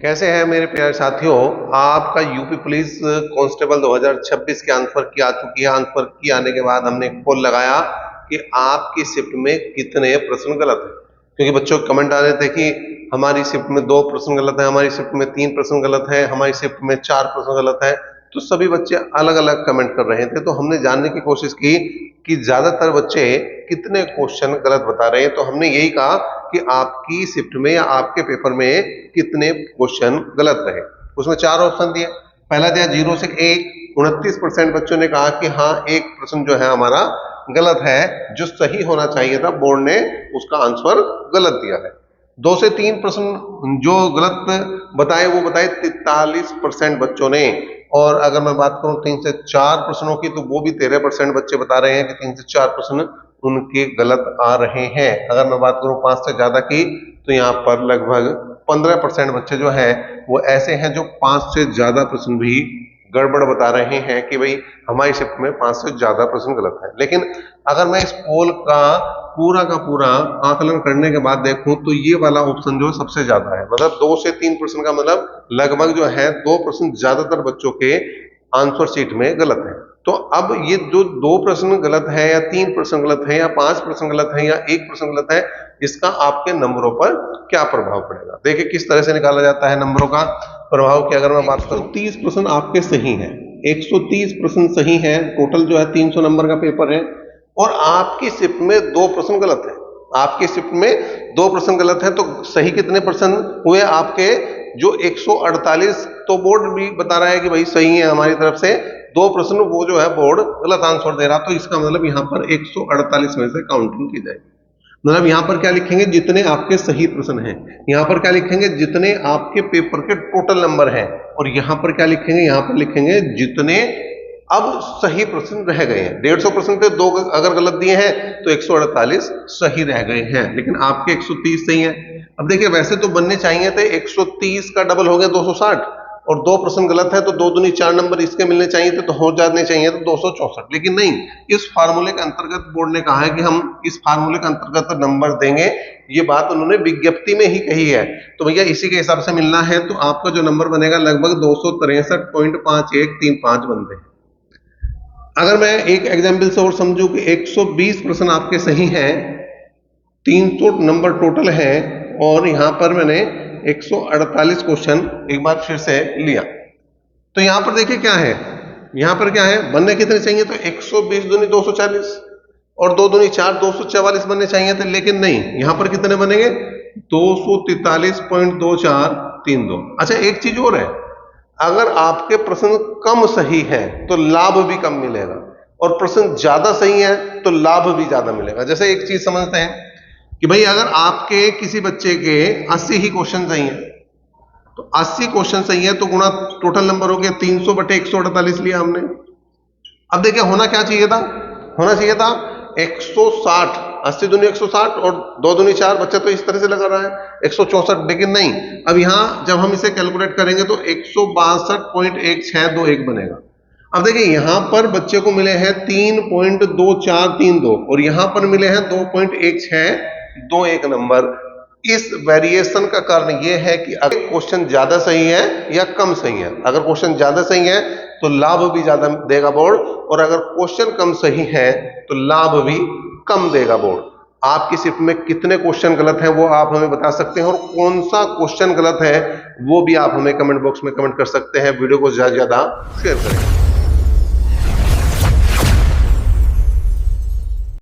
कैसे हैं मेरे प्यारे साथियों। आपका यूपी पुलिस कांस्टेबल 2026 के आंसर की आ चुकी है। आंसर की आने के बाद हमने पोल लगाया कि आपकी शिफ्ट में कितने प्रश्न गलत हैं, क्योंकि बच्चों के कमेंट आ रहे थे कि हमारी शिफ्ट में 2 प्रश्न गलत है, हमारी शिफ्ट में 3 प्रश्न गलत है, हमारी शिफ्ट में 4 प्रश्न गलत है। तो सभी बच्चे अलग अलग कमेंट कर रहे थे, तो हमने जानने की कोशिश की कि ज्यादातर बच्चे कितने क्वेश्चन गलत बता रहे हैं। तो हमने यही कहा कि आपकी शिफ्ट में या आपके पेपर में कितने क्वेश्चन गलत रहे। उसमें 4 ऑप्शन दिए। पहला दिया 0 से 1, 29% बच्चों ने कहा कि हाँ एक प्रश्न जो है हमारा गलत है, जो सही होना चाहिए था बोर्ड ने उसका आंसर गलत दिया है। 2 से 3 प्रश्न जो गलत बताए वो बताए 43% बच्चों ने। और अगर मैं बात करूं 3 से 4 प्रश्नों की, तो वो भी 13% बच्चे बता रहे हैं कि 3 से 4 प्रश्न उनके गलत आ रहे हैं। अगर मैं बात करूं 5 से ज्यादा की, तो यहाँ पर लगभग 15% बच्चे जो है वो ऐसे हैं जो 5 से ज्यादा प्रश्न भी गड़बड़ बता रहे हैं कि भाई हमारी शिफ्ट में 5 से ज्यादा प्रश्न गलत है। लेकिन अगर मैं इस पोल का पूरा आकलन करने के बाद देखूं, तो ये वाला ऑप्शन जो सबसे ज्यादा है, मतलब 2 से 3 प्रश्न का मतलब लगभग जो है 2 प्रश्न ज्यादातर बच्चों के आंसर शीट में गलत है। तो अब ये जो 2 प्रश्न गलत है या 3 प्रश्न गलत है या 5 प्रश्न गलत है या 1 प्रश्न गलत है, इसका आपके नंबरों पर क्या प्रभाव पड़ेगा। देखिए किस तरह से निकाला जाता है नंबरों का प्रभाव की। अगर मैं बात करूं 30 प्रश्न आपके सही हैं, 130 प्रश्न सही हैं, टोटल जो है 300 नंबर का पेपर है, और आपकी शिफ्ट में 2 प्रश्न गलत है। आपकी शिफ्ट में 2 प्रश्न गलत है, तो सही कितने प्रश्न हुए आपके? जो 148। तो बोर्ड भी बता रहा है कि भाई सही है हमारी तरफ से 2 प्रश्न, वो जो है बोर्ड गलत आंसर दे रहा। तो इसका मतलब यहाँ पर 148 में से काउंटिंग की जाएगी। मतलब यहाँ पर क्या लिखेंगे? जितने आपके सही प्रश्न हैं। यहाँ पर क्या लिखेंगे? जितने आपके पेपर के टोटल नंबर हैं। और यहाँ पर क्या लिखेंगे? यहाँ पर लिखेंगे जितने अब सही प्रश्न रह गए हैं। 150 प्रश्न थे, 2 अगर गलत दिए हैं तो 148 सही रह गए हैं, लेकिन आपके 130 सही है। अब देखिए वैसे तो बनने चाहिए थे 130 का डबल हो गया 260, और 2 प्रश्न गलत है तो 2 दूनी 4 नंबर इसके मिलने चाहिए थे, तो हो जाने चाहिए तो 264। लेकिन नहीं, इस फार्मूले के अंतर्गत बोर्ड ने कहा है कि हम इस फार्मूले के अंतर्गत नंबर देंगे। ये बात उन्होंने विज्ञप्ति में ही कही है। तो भैया इसी के हिसाब से मिलना है, तो आपका जो नंबर बनेगा लगभग 263.5135 बनते हैं। अगर मैं एक एग्जाम्पल से और समझूं कि 120 प्रश्न आपके सही हैं, 300 नंबर टोटल है, और यहां पर मैंने 148 क्वेश्चन एक बार फिर से लिया, तो यहां पर देखिए क्या है, यहां पर क्या है, बनने कितने चाहिए? तो 120 दूनी 240 और 2 दूनी 4, 244 बनने चाहिए थे, लेकिन नहीं, यहां पर कितने बनेंगे? 243.2432। अच्छा एक चीज और है, अगर आपके प्रश्न कम सही है तो लाभ भी कम मिलेगा, और प्रश्न ज्यादा सही है तो लाभ भी ज्यादा मिलेगा। जैसे एक चीज समझते हैं कि भाई अगर आपके किसी बच्चे के 80 ही क्वेश्चन सही है, तो 80 क्वेश्चन सही है तो गुणा टोटल नंबर हो गया 300/148 लिया हमने। अब देखिए होना क्या चाहिए था? होना चाहिए था 160। 80 दूनी 160 और 2 दूनी 4, बच्चा तो इस तरह से लगा रहा है 164, लेकिन नहीं। अब यहां जब हम इसे कैलकुलेट करेंगे तो 162.1621 बनेगा। अब देखिए यहां पर बच्चे को मिले हैं 3.2432 और यहां पर मिले हैं 2.1621 नंबर। इस वेरिएशन का कारण यह है कि अगर क्वेश्चन ज्यादा सही है या कम सही है। अगर क्वेश्चन ज्यादा सही है तो लाभ भी ज्यादा देगा बोर्ड, और अगर क्वेश्चन कम सही है तो लाभ भी कम देगा बोर्ड। आपकी शिफ्ट में कितने क्वेश्चन गलत हैं वो आप हमें बता सकते हैं, और कौन सा क्वेश्चन गलत है वो भी आप हमें कमेंट बॉक्स में कमेंट कर सकते हैं। वीडियो को ज्यादा से ज्यादा शेयर करें।